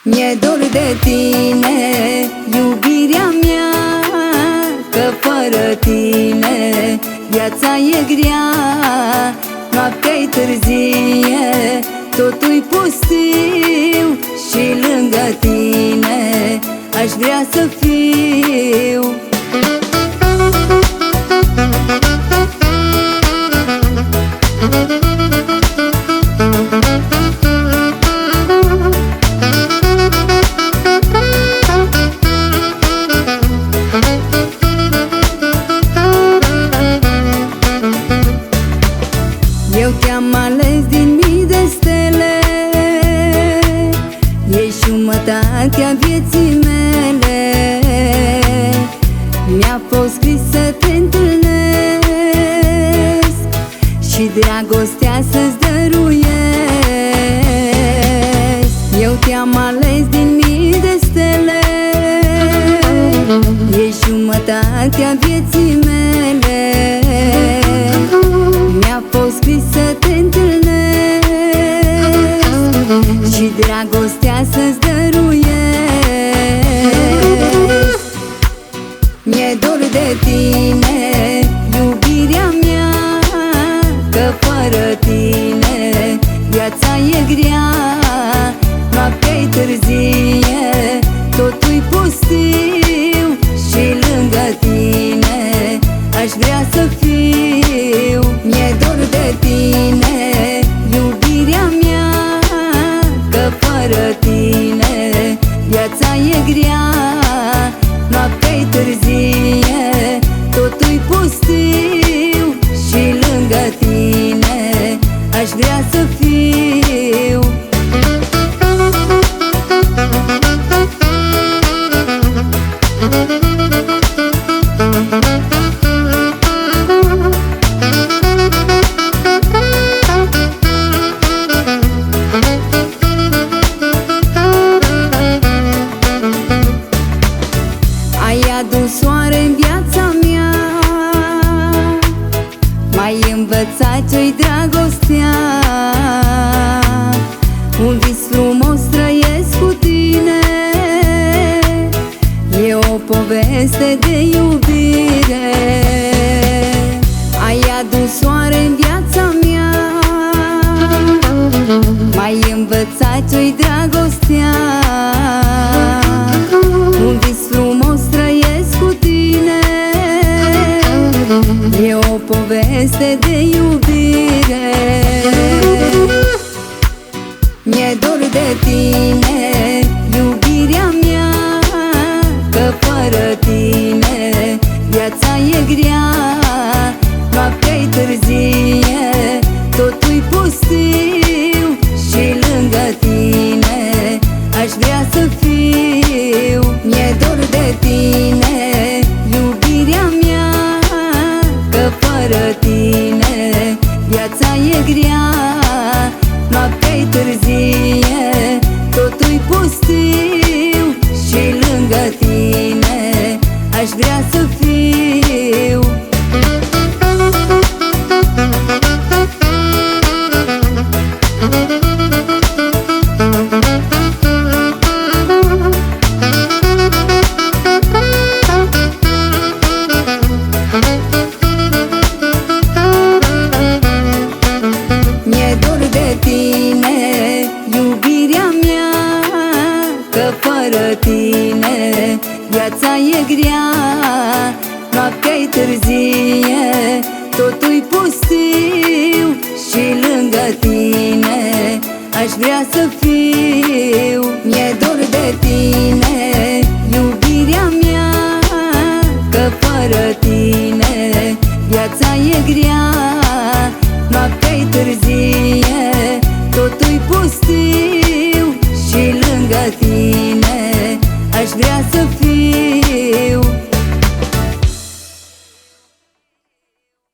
Mi-e dor de tine, iubirea mea, că fără tine viața e grea. Noaptea-i târzie, totul-i pustiu și lângă tine aș vrea să fiu. Eu te-am ales din mii de stele, ești jumătatea vieții mele. Mi-a fost scris să te întâlnesc și dragostea să-ți dăruiesc. Eu te-am ales din mii de stele, ești jumătatea vieții mele. Mi-a fost scris să te întâlnesc și dragostea să-ți dăruiesc. Mi-e dor de tine, iubirea mea, că fără tine viața e grea. Noaptea-i târzie, totul-i pustiu și lângă tine aș vrea să fiu. Mi-e dor de tine, iubirea mea, că fără tine viața e grea. Noaptea-i târzie, totul-i pustiu și lângă tine aș vrea să fiu. Ai adus soare în viața mea, m-ai învățat ce-i dragostea. Un vis frumos trăiesc cu tine, e o poveste de iubire. Ai adus soare în viața mea, m-ai învățat ce-i dragostea. Un vis frumos trăiesc cu tine, e o poveste de iubire. Mi-e dor de tine, iubirea mea, că fără tine viața e grea. Noaptea-i târzie, totul-i pustiu și lângă tine aș vrea să fiu. Mi-e dor de tine, iubirea mea, că fără tine viața e grea. Noaptea-i târzie, totul-i pustiu și lângă tine aș vrea să fiu. Mi-e dor de tine, iubirea mea, că fără tine viața e grea. Noaptea-i târzie, totul-i pustiu și lângă tine aș vrea să fiu. Mi-e dor de tine, iubirea mea, că fără tine viața e grea. Noaptea-i târzie, totul-i pustiu și lângă tine aș vrea să fiu.